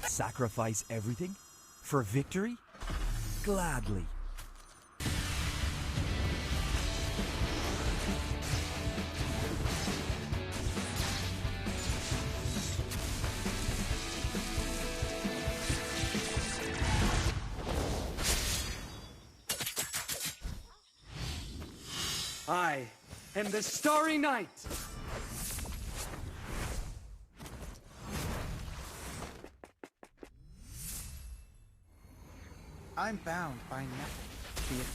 Sacrifice everything? For victory? Gladly. I am the Starry Night! I'm bound by nothing. Be it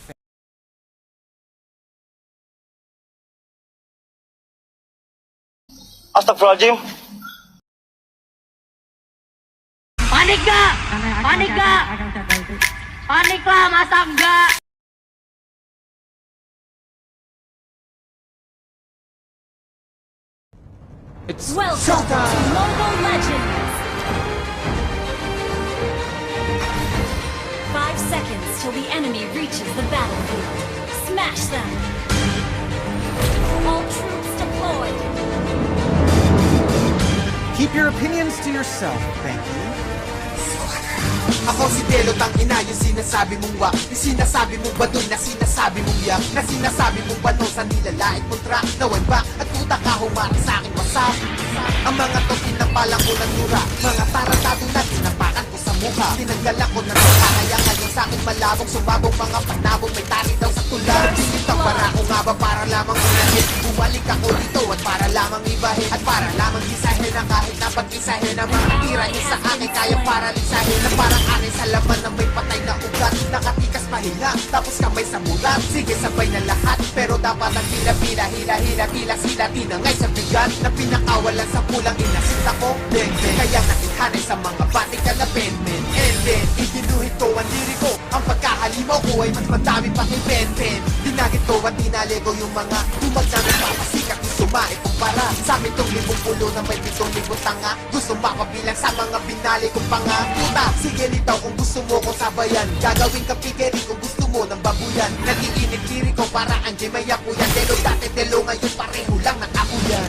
Astagfirullahaladzim. Panik ka! Panik ka! Panik ka! Masangga! It's Welcome to Mobile Legends! 5 seconds till the enemy reaches the battlefield. Smash them! All troops deployed! Keep your opinions to yourself, thank you. Ako si Delo, tang ina yung sinasabi mong wa. Yung sinasabi mong badoy na sinasabi mong yak. Na sinasabi mong bano sa nilalait mong track. Nawan ba at puta ka humari sa aking wasap. Ang mga to pinapalang ko ng lura. Mga taratado na tinapakan ko sa mukha. Tinanggalan ko na rin kaya ngayon sa akin malabong sumabong mga panabong may tari daw sa tulad. Sinitang para ko nga ba para lamang unahin. Bumalik ako dito at para lamang ibahin. At para lamang isahin na kahit na pag-isahin ang mga tira niya sa akin kaya paralisahin. Na parang akin sa laman na may patay na ugat. Nakatikas pahinga tapos kamay sa mulat. Sige sabay na lahat pero dapat ang hila-hila, hila-hila, tila-sila, tinangay sa bigat. Na pinakawalan sa pulang inasit ako. Ben-ben, kaya nakithanay sa mga batik ka na ben-ben. And then, iginuhit ko ang liriko. Ang pagkakalimaw ko ay mas madami pa kay Ben-ben. Dinagit ko at tinalego yung mga tumag na nagpapasikat. Gusto maikumpara sa amin tong 10,000 na may 7,000 tanga. Gusto makabilang sa mga binali kong panga. Puta, sige litaw kung gusto mo kong sabayan. Gagawin ka pigeri kung gusto mo ng babuyan. Nagiinit kiri ko para anjay may akuyan. Delo dati delo ngayon pareho lang ng akuyan.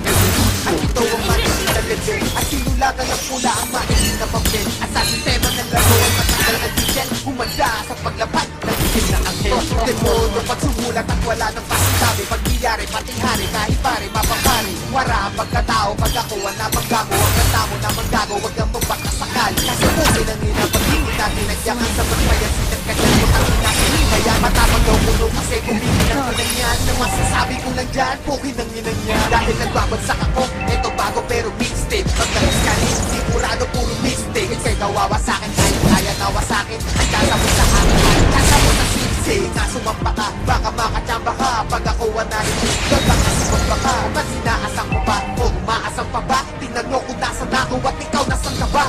At ito ang matigil na level. At sinulatan ng pula ang matigil na papel. At sa sistema ng laro ay matagal na diesel. Humanda sa paglapad, nagigil na ang hell. Demono pag sumulat at wala ng pasintabi. Pag biyari, pating hari, kahit pare, mapapari. Wara ang pagkatao, pag ako na manggamo. Ang katamo na manggago, wag kang magbakasakali. Kasi po sinangina, pag hindi natin nagyakan sa magbayan. Sikat ka dyan mo ang inahin. Kaya matapang daw puno kasi kumikinan ko lang yan. Nang masasabi ko lang dyan, pukin ang inan niya. Dahil nagbabagsak ako, eto bago pero mixtape. Pag nag-scanin, sigurado puro mistake. Ika'y kawawa sa'kin, kahit kaya nawa sa'kin. Ang kasa mo sa akin, kahit kasa mo na sinisig. Na sumampa ka, baka makachamba ka. Pag ako anahin, doon baka sumampa ka. Mas inaasang mo ba, o umaasang pa ba? Tingnan mo kung nasa na ako at ikaw nasan ka ba?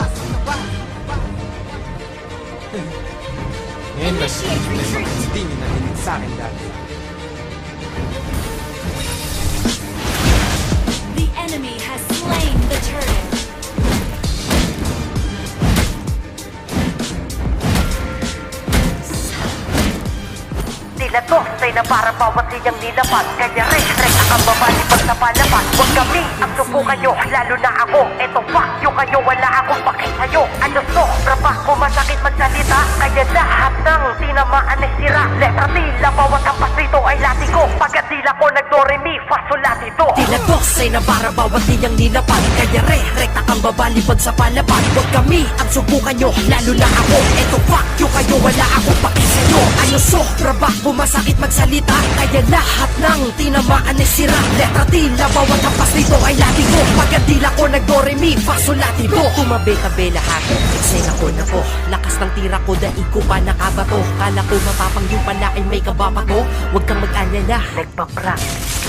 Ngayon ba siya? Hindi niyo narinig sa akin dati. The enemy has slain the turret. Sila to, say na para bawat siyang nilapan. Kaya rek ang babalipag sa palapan. Huwag kami ang subukan nyo, lalo na ako. Eto fuck you kayo, wala akong paki sa'yo. Ano to, rapa ko masakit magsalita. Kaya lahat ng tinamaan ay sira. Letra tila, bawat hampas rito ay latiko. Pagkatila ko nag-do-re mi fa sol la ti do. Tila to, say na para bawat siyang nilapan. Kaya rek ang babalipag sa palapan. Huwag kami ang subukan nyo, lalo na ako. Eto fuck you kayo, wala akong paki sa'yo. Ano sobra ba? Masakit magsalita, kaya lahat ng tinamaan ay sira. Letra tila, bawat hampas nito ay latigo. Pagkadila ko nag-do-re mi fa sol la ti do. Kumabe-tabe lahat, eksena ko na ko. Lakas ng tira ko, daig ko pa nakabato. Kala ko matapang yung pala ay may kababato. Huwag kang mag-alala, Nagpa-prank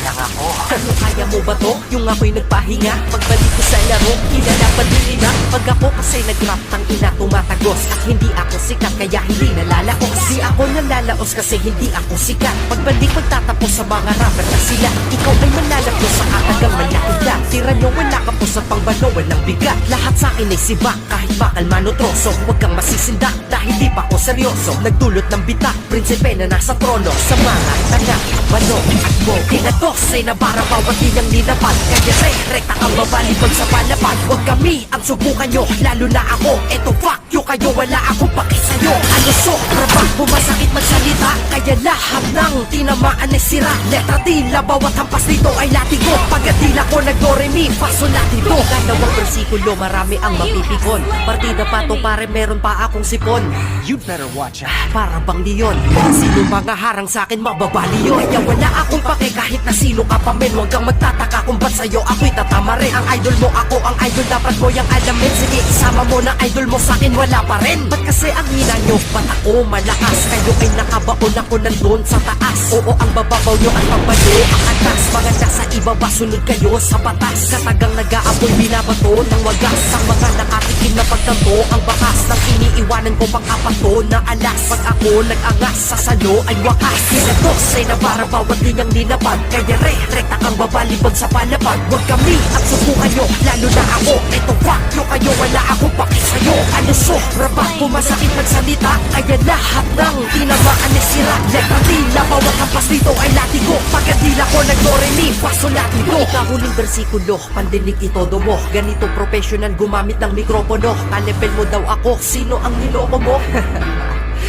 lang ako. Ano kaya mo ba to? Yung ako'y nagpahinga pagbalik ko sa laro, ilalaban din na. Pag ako kasi nag-rap, tang ina tumatagos. At hindi ako sikat, kaya hindi nalalaos. Di ako nalalaos kasi hindi ako sikat. Pagbalik magtatapos sa mga rapper na sila. Ikaw ay manlalapos sa katagang malaki ka. Tira nyo wala ka po sa pangbalo, walang bigat. Lahat sa akin ay sibak, kahit bakal manotroso. Huwag kang masisindak, dahil di pa ako seryoso. Nagdulot ng bitak, prinsipe na nasa trono. Sa mga tanga, bano at mo. Kinatos ay nabara bawat linyang nilapad. Kaya rekta kang babalibag sa palapad. Huwag kami ang subukan nyo, lalo na ako. Eto fuck you kayo, wala akong paki sa'yo. Ano sobra ba, bumasakit magsalita. Kaya lahat ng tinamaan ay sira. Letra tila, bawat hampas nito ay latigo. Pagkatila ko nag-do-re-mi, faso latido. Dalawang versikulo, marami ang mapipikon. Partida pa to pare, meron pa akong sipon. You'd better watch out. Para bang leon, sino mga harang sa'kin mababali yun. Kaya wala akong pake kahit na sino ka pa men. Huwag kang magtataka kung ba't sa'yo ako'y tatama rin. Ang idol mo ako, ang idol dapat mo yung alamin. Sige, isama mo na idol mo sa'kin, wala pa rin. Ba't kasi ang hina nyo, ba't ako malakas? Kayo ay nakabaon ako nandun sa taas. Oo, ang bababaw nyo at pagbalo ang atas. Mga nasa ibaba, sunod kayo sa batas. Katagang nag-aapoy, binabato ng wagas. Ang mga nakatikim na pagtanto, ang bakas ng iniiwanan ko pang apato na alas. Pag ako nag-angas sa salo ay wakas. Kinatos ay nabara bawat linyang nilapad. Kaya rekta kang babalibag sa palapag. Huwag kami at subukan nyo, lalo na ako. Ito fuck nyo kayo, wala akong paki sa'yo. Ano sobra ba, pumasakit magsalita. Kaya lahat ng tinamaan ay sira. Letra tila, bawat hampas dito ay latigo. Pagkadila ko nag-do-re-mi, faso latigo. Kahuling bersikulo, pandinig itodo mo. Ganito professional gumamit ng mikropono. Kalepel mo daw ako, sino ang niloko mo?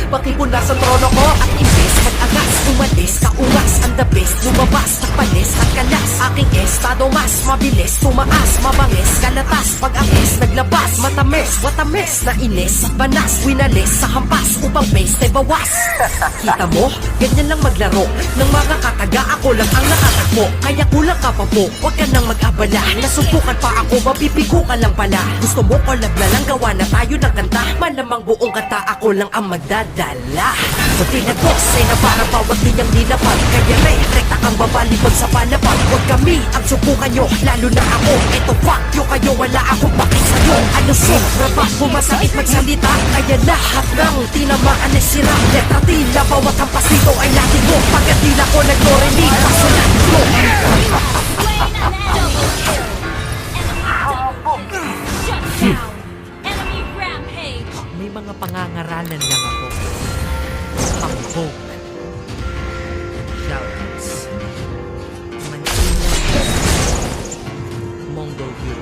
Pakipuna sa trono ko at imbes mag-agas, umalis ka uras. Ang the best, lumabas, nagpalis at kalas. Aking estado mas mabilis, tumaas, mabangis, kalatas. Pag-alis, naglabas, matamis, watamis. Nainis at banas, winalis sa hampas. Upang base ay bawas. Kita mo, ganyan lang maglaro. Nang mga kataga, ako lang ang nakatakbo. Kaya kulang ka pa po, huwag ka nang mag-abala. Nasubukan pa ako, mapipigo ka lang pala. Gusto mo collab na lang, gawa na tayo ng kanta. Malamang buong kanta, ako lang ang magdadala. Sa pinagos ay nabara bawat linyang nilapad. Kaya rekta kang babalibag sa palapag. Huwag kami ang subukan nyo, lalo na ako. Ito fuck you kayo, wala akong paki sa'yo. Ano sobra ba, bumasakit magsalita. Kaya lahat ng tinamaan ay sira. Letra tila, bawat hampas dito ay latigo. Pagkatila ko nag-do-re-mi, faso latigo. Shut down. Enemy rampage. May mga pangangaralan lang ako. Pambog. Shoutouts. Manila. Mongol View.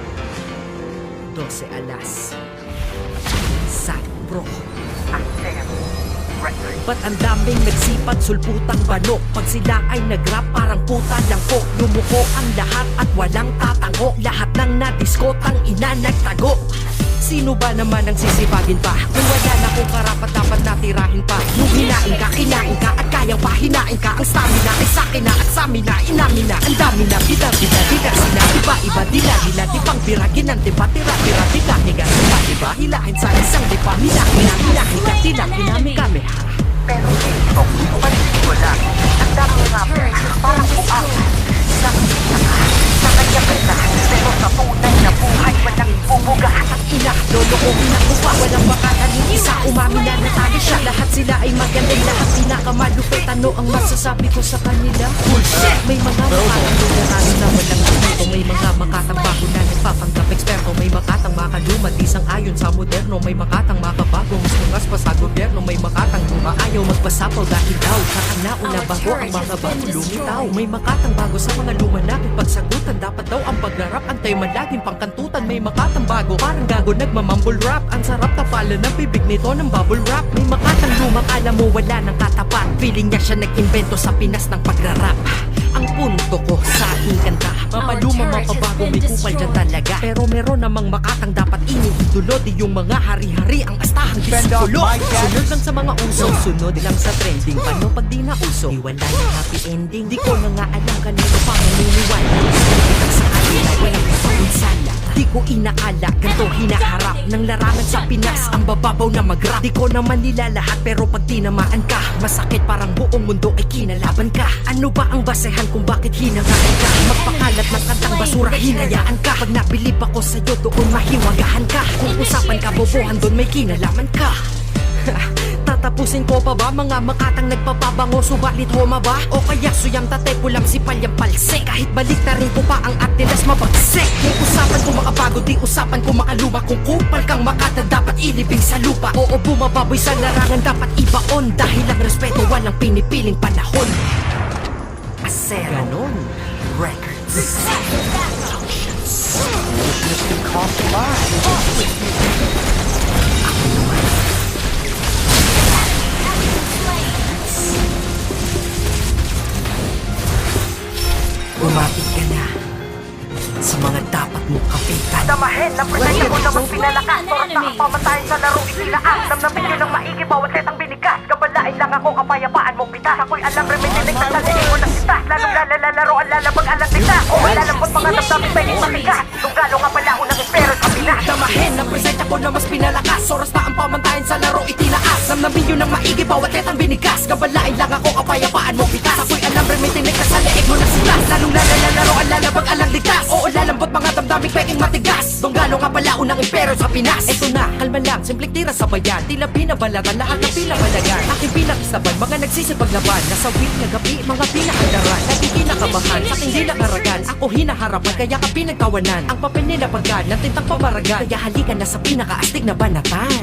12 alas. Sad bro. Ba't ang daming nagsipag sulputang banok? Pag sila ay nag-rap parang puta lang po. Lumuko ang lahat at walang tatango. Lahat ng nadiskotang ina nagtago. Sino ba naman ang sisipagin pa? Kung wala na kung karapat dapat natirahin pa. Nung hinain ka, kinain ka at kayang pahinain ka. Ang stamina ay sakin na at samin na. Inamin na, ang dami na. Bida-bida, sila iba-iba. Dila-dila, di pang biragin ang diba. Tira-tira, higa-higa, diba? Hilahin sa isang diba. Hila-hila, tila-hila kami. Pero dito, umalis ko lang. Ang daming rapper, parang buang. Sa kanya kita, pero sa tunay na buhay, walang bubuga. Ina, lolo ko pinakuha, walang makakanin isa. Umamin na tayo siya, lahat sila ay magaling. Lahat pinakamalupit, ano ang masasabi ko sa kanila? Bullshit! May mga makatang na walang dito. May mga makatang bago na nagpapanggap eksperto. May makatang makaluma, di sang ayon sa moderno. May makatang makabago, mas pa sa gobyerno. May makatang lumaayaw, magpasapaw dahil daw kakanauna bago ang mga bago lumitaw. May makatang bago sa mga lumanapit pagsagutan. Dapat daw ang pagrarap, antay malaging pangkantutan. May makatang bago, parang gago nagmamumble rap. Ang sarap tapalan ng bibig nito ng bubble wrap. May makatang lumang alam mo wala ng katapat. Feeling niya siya nag-invento sa Pinas ng pagrarap. Ang punto ko sa aking kanta, mapaluma, mapabago, may kupal dyan talaga. Pero meron namang makatang dapat iniidolo. Di yung mga hari-hari ang astahang disipulo. Sunod lang sa mga uso, sunod lang sa trending. Paano pag di na uso? Di wala yung happy ending. Di ko na nga alam kanino pa maniniwala. Sa kanila walang kapansala. Di ko inaala, ganito hinaharap ng larangan sa Pinas, ang bababaw na mag-rap. Di ko naman nilalahat pero pag tinamaan ka, masakit parang buong mundo ay kinalaban ka. Ano ba ang basehan kung bakit hinangaan ka? Magpakalat ng kantang basura, hinayaan ka. Pag nabilib ako sa'yo, doon mahiwagahan ka. Kung usapan ka, bobohan doon may kinalaman ka. Tatapusin ko pa ba mga makatang nagpapabango, subalit homa ba? O kaya suyang tatay ko lang si palyang palsik, kahit balik na rin ko pa ang aktilas mabagsik. Kung usapan ko makabago, di usapan ko makaluma. Kung kupal kang makata, dapat ilibing sa lupa. Oo, bumababoy sa larangan, dapat ibaon. Dahil ang respeto walang pinipiling panahon. Acero Records. Umapit ka na sa mga dapat mong kapitan. Damahin na presensya ko namang pinalakas. Oras na ang pamatayan sa laro itilaan. Namnamin nyo ng maigi, bawat letang binigas. Kabalain lang ako, kapayapaan mo pitas. Ako'y alam, remitinig na laliin mo ng sitas. Lalong lalalaro, ang lalabag, alang dita. O malalambot mga damdamin, pwedeng matigas. Tunggalo nga pala unang espero sa Pinas. Damahin na presensya ko na mas pinalakas. Oras na ang pamatayan sa laro itinaas. Namnamin nyo ng maigi, bawat letang binigas. Kabalain lang ako, kapayapaan mo pitas. Ako'y alam, remitinig na sa leeg mo ng sitas. Lalong lalalaro, ang lalabag, alang ligtas. Oo, lalambot mga damdamin, pwedeng matigas. Tunggalo nga pala unang impero sa Pinas. Eto na, kalma lang, simpleng tira sa bayan. Tila binabalatan, lahat ng pinakalagan. Aking pinakistaban, mga nagsisipaglaban. Nasa wit na gabi, mga pinakadaran. Nakikinakabahan, sa aking dinakaragan. Ako hinaharapan, kaya ka pinagkawanan. Ang papel nila pagkan, ng tintang pabaragan. Kaya halika na sa pinakaastig na banatan.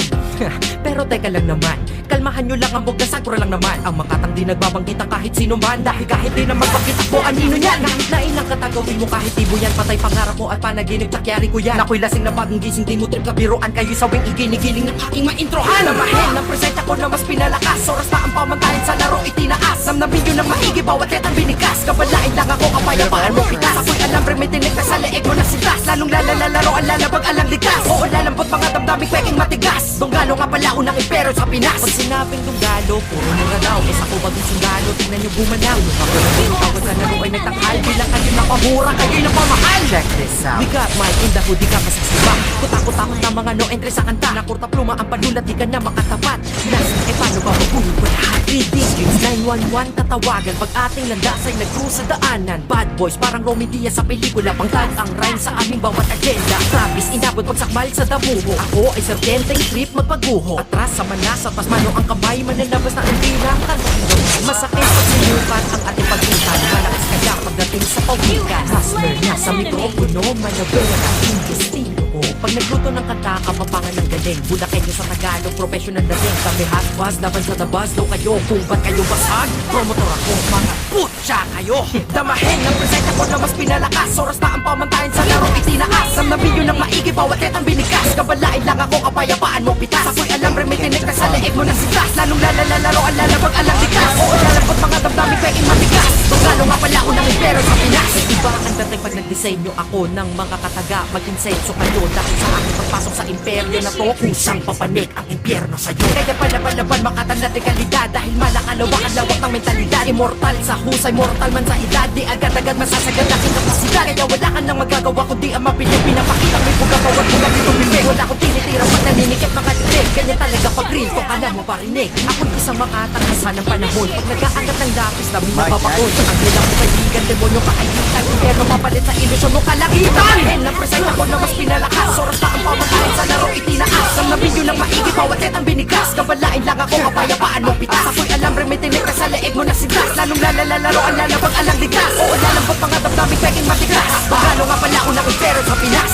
Pero teka lang naman, kalmahan nyo lang ang bog na sakura lang naman. Ang makatang di nagbabanggitan kahit sino man. Dahil kahit di naman pagkitakbo, anino yan. Kahit na ilang katagawin mo, kahit ibo yan. Patay pangarap mo at panaginip, takyari ko yan. Ako'y lasing na bagong gising, di mo trip na biruan. Kayo sa wing iginigiling ng aking maintrohan. Namahin ng presensya ko na mas pinalakas. Oras na ang pamantayan sa laro itinaas. Namnamin nyo ng maigi, bawat letang binigas. Kabalain lang ako, kapayapaan mo pitas. Ako'y alam, remitinig na sa leeg mo na sitas. Lalong lalalaro, ang lalabag, alang ligas. Oo, lalambot mga damdamin, pwedeng matigas. Tunggalo nga pala unang impero sa Pinas. Pag sinabing tunggalo, puro mura daw. Isa ko bagong sundalo, tingnan nyo bumanaw. Yung ako na tinutawag sa laro ay nagtanghal. Bilang kayo na pamura, kayo na pamahal. Check this out. We got my in the hood, di ka masasibak. Kutakot-takot na mga no entry sa kanta. Nakurta pluma ang panulat, di ka na makatapat. Nasa, paano ba mabuhay ko lahat? 3 districts, 911 tatawagan. Pag ating landas ay nag-cruise sa daanan. Bad boys, parang Romy Diaz sa pelikula. Pangtag ang rhyme sa aming bawat agenda. Travis, inabot pagsakmal sa damuho. Ako ay sergenteng trip magpaguho. Atras sa manas, at pasmano ang kamay. Mananabas na ang bilang kalmando. Masakit pag sinukan ang ating pagkitan. Malakas kaya pagdating sa pawikan. Hustler na sa mikropono, manabera ang destino. Pag nagluto ng kanta, kapapangan ng galing. Bulakenyo sa Tagalog, professional na rin. Kami hot buzz, laban sa tabas. Daw kayo, kung ba't kayo basag? Promotor ako, mga putya kayo. Damahin ng presensya ko na mas pinalakas. Oras na ang pamantayan sa laro itinaas. Namnamin nyo ng maigi, bawat letang binigas. Kabalain lang ako, kapayapaan mo pitas. Ako'y alam, remitinig na sa leeg mo na sitas. Lalong lalalaro, ang lalabag, alang likas. Oo, lalambot mga damdamin, pwedeng matigas. Tunggalo nga pala unang impero sa Pinas. Iba ang dating pag nagdisenyo ako ng mga kataga. Mag-insenso kayo dahil sa aking pagpasok sa imperyo na to. Kusang papanik ang impyerno sa'yo. Kaya palaban-laban makatanda de kalidad. Dahil malakalawak ang lawak ng mentalidad. Immortal sa husay, mortal man sa edad. Di agad-agad masasagad aking kapasidad. Kaya wala ka nang magagawa kundi ang mapiling. Pinapakita may pagkakawat mo lang itong bibig. Wala akong tinitira pag naninikip mga dilig. Ganyan talaga pag real ko ka na mo parinig. Ako'y isang makatangasa ng panahon. Pag nag-aangat ng lapis na binababaon. Ang hilang mo kaibigan, demonyo kakaibigan. Impyerno mapalit sa ilusyon mo kalagitan. Ng presensya ko na mas pinalakas. Oras na ang pamatayin sa laro itinaas. Namnamin nyo ng maigi, bawat letang binigas. Kabalain lang ako, kapayapaan mo pitas. Ako'y alam, remitinig na sa leeg mo na sitas. Lalong lalalaro, ang lalabag, alang ligas. Oo, lalambot mga damdamin, pwedeng matigas. Pagano nga pala unang impero sa Pinas.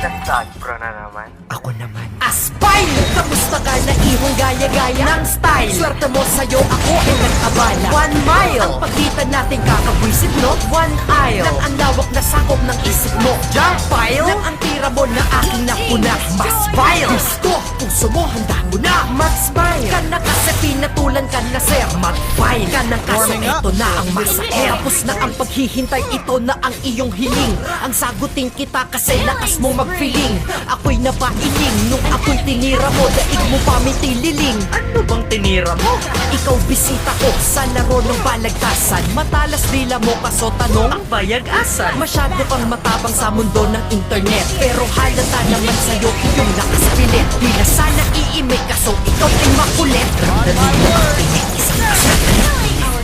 Nasag, bro na naman. Ako naman Aspire! Kamusta ka na ihong gaya-gaya ng style? Swerte mo sa'yo, ako ay nag-abala 1 mile ang pagitan natin kakabwisit, no? 1 aisle lang ang lawak na sakop ng isip mo. Jump pile lang ang tira mo na aking napuna. Mas vile gusto, puso mo, handa mo na mag-smile ka na kasi pinatulan ka na sir, mag-file ka ng kaso, Warming up. ito na ang masakit. Tapos na ang paghihintay, ito na ang iyong hiling. Ang sagutin kita kasi lakas mong mag-feeling. Ako'y napailing nung ako'y tinira mo, daig mo pa may tililing. Ano bang tinira mo? Ikaw bisita ko sa laro ng balagtasan. Matalas dila mo kaso tanong, ang bayag-asan. Masyado kang matabang sa mundo ng internet, pero halata naman sa'yo iyong nakaspilit. Di na sana iimik kaso ikaw ay makulit. Dali mo ang pinig isang kasalit.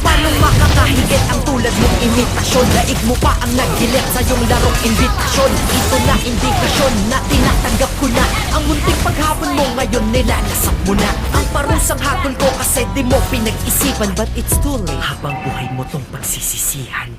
Paano makakahigit ang tulad mong imitasyon? Daig mo pa ang naghilit sa iyong larong imbitasyon. Ito na indikasyon na tinatanggap ko na. Ang munting paghabol mo ngayon nilalasap mo na. Ang parusang hatol ko kasi di mo pinag-isipan, but it's too late. Habang buhay mo tong pagsisisihan.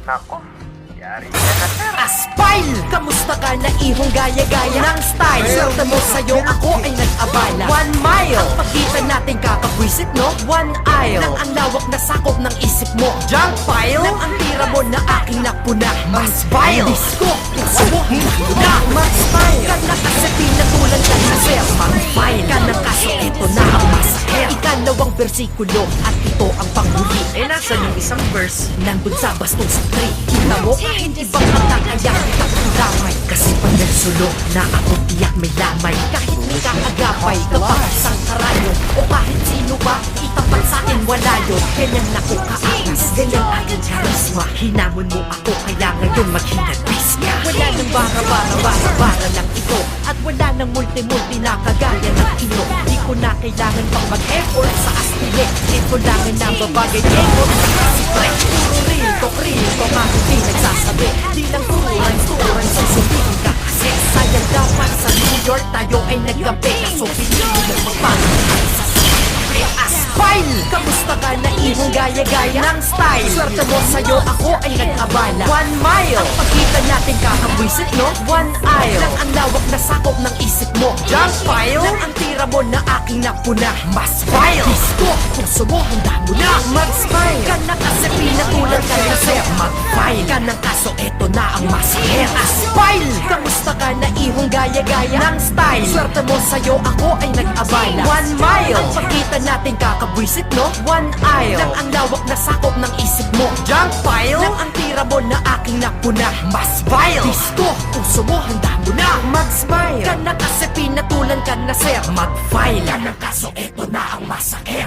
Aspile! Kamusta ka na ihong gaya-gaya ng style? Swerte mo sa'yo, ako ay nag-abala. 1 mile! Ang pagitan natin kakabwisit, no? 1 aisle nang ang lawak na sakop ng isip mo. Junk pile! Nang ang tira mo na aking napuna. Mas vile! Disco! Puso mo! Na! Mas vile! Ka na kasi pinatulan ka na sir. Mag-file! Ka na kaso ito na ang masakit. Ikalawang versikulo at ito ang panghuli. Nasaan yung isang verse? Nandun sa bastong sa 3. Kita mo? Kahit ibang magkakaya kita kong damay. Kasi pag nagsulo na ako tiyak may lamay. Kahit may kaagapay kapag isang karayo o kahit sino ba itapat sa akin wala yun. Ganyan ako kaangas, ganyan aking charisma. Hinamon mo ako kaya ngayon maghinagpis ka. Wala nang bara lang ito. At wala nang multi-multi na kagaya ng ino. Di ko na kailangan pang mag-effort sa astile. Ito lang ang nababagay effort sa asipre. Puro real talk kahit di nagsasabi. Di lang turan susundin ka kasi sayang dapat sa New York tayo ay nagkape. So pinili mo magpapagay sa Aspile! Kamusta ka na ihong gaya-gaya ng style? Swerte mo sa'yo, ako ay nag-abala. 1 mile! Ang pagitan natin kakabwisit, no? 1 aisle nang ang lawak na sakop ng isip mo. Junk pile! Nang ang tira mo na aking napuna. Mas vile! Disco! Puso mo, handa mo na! Mag-smile! Ka na kasi pinatulan ka na sir. Mag-file! Ka ng kaso, eto na ang masakit. Aspile! Kamusta ka na ihong gaya-gaya ng style? Swerte mo sa'yo, ako ay nag-abala. 1 mile! Ang pagitan natin kakabwisit, no? 1 aisle nang ang lawak na sakop ng isip mo. Junk pile! Nang ang tira mo na aking napuna. Mas vile! Disco! Puso mo, handa mo na! Mag-smile! Ka na kasi pinatulan ka na sir. Mag-file! Ka ng kaso, eto na ang masakit.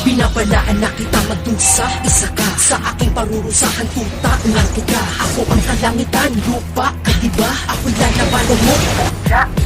Binabalaan na kita magdusa. Isa ka sa aking parurusahan, tuta lang kita. Ako ang kalangitan, lupa ka diba? Ako'y lalabanan mo.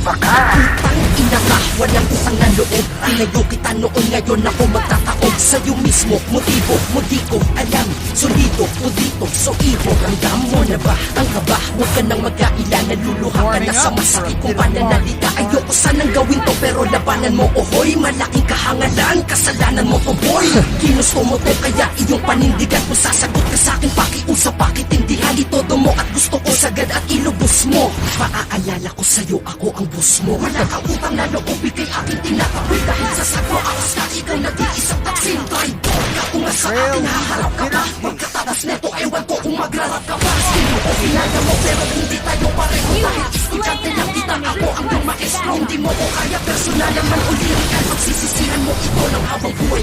Utang ina ka, walang utang na loob. Tinayo kita noon, ngayon ako magtataob. Sa'yo mismo, motibo mo di ko alam. Solido o dito, so iho. Ramdam mo na ba ang kaba? Huwag ka nang mag-aila, naluluha ka na sa masakit kong pananalita. Ayoko sanang gawin to pero labanan mo, ohoy. Malaking kahangalan, kasalanan mo to boy. Ginusto mo to kaya iyong panindigan mo. Sasagot ka sa'kin, pakiusap, pakitindihan. Itodo mo at gusto ko sagad at ilubos mo. Maaalala ko sa'yo, ako ang boss mo. Wala kang utang na loob, ikay aking tinataboy. Dahil sa sagwa, akas ka, ikaw nag-iisang taksin. Traidor ka kung nasa akin haharap ka pa. Pagkatapos neto, ewan ko kung magrarap ka pa. Sino ko pinaya mo pero hindi tayo pareho. Dahil estudyante lang kita, ako ang iyong maestro. Hindi mo ko kaya personal naman o lirical. Pagsisisihan mo ito ng habang buhay.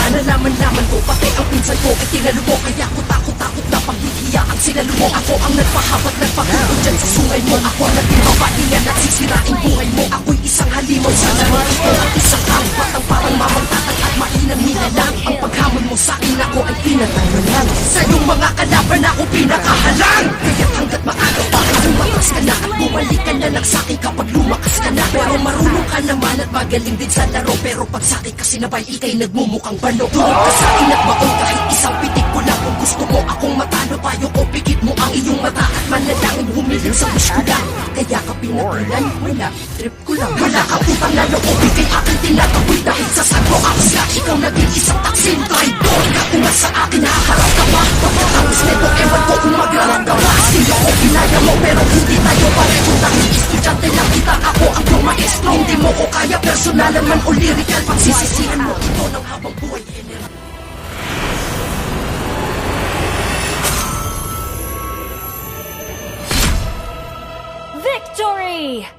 Nalaman ko, pati ang pinsan ko ay tinalo mo. Kaya ko takot na paghihiyaan sinalo mo. Ako ang nagpahabat, nagpakulo dyan sa sungay mo. Ako ang naging babalingan at sisirain buhay mo. Ako'y isang halimaw sa laro ito at isang kampat ang parang mamagtatag at mainang nilalang. Ang paghamon mo sa'kin ako ay pinatanggalan. Sa iyong mga kalaban ako pinakahalang. Kaya't hanggat maaga pa ay lumakas ka na at bumalik ka na lang sa'kin kapag lumakas ka na. Pero marunong ka naman at magaling din sa laro. Pero pag sa'kin kasi nabay ikay nagmumukhang balo. Tulog ka sa'kin at baon kahit isang pitik ko lang. Kung gusto mo akong matalo, payo ko pikit mo ang iyong mata at manalangin humilin sa wish ko lang. Kaya ka pinatulan, wala, trip ko lang. Wala kang utang na loob, ikay aking tinataboy. Dahil sa sagro, akas ka, ikaw naging isang taksin. Traidor ka kung nasa akin haharap ka pa. Pagkatapos neto, ewan ko kung magrarap ka pa. Sino ko pinaya mo pero hindi tayo pareho. Dahil estudyante lang kita, ako ang iyong maestro. Hindi mo ko kaya personalan man o lyrical. Pagsisisihan mo ito ng habang buhay. Victory!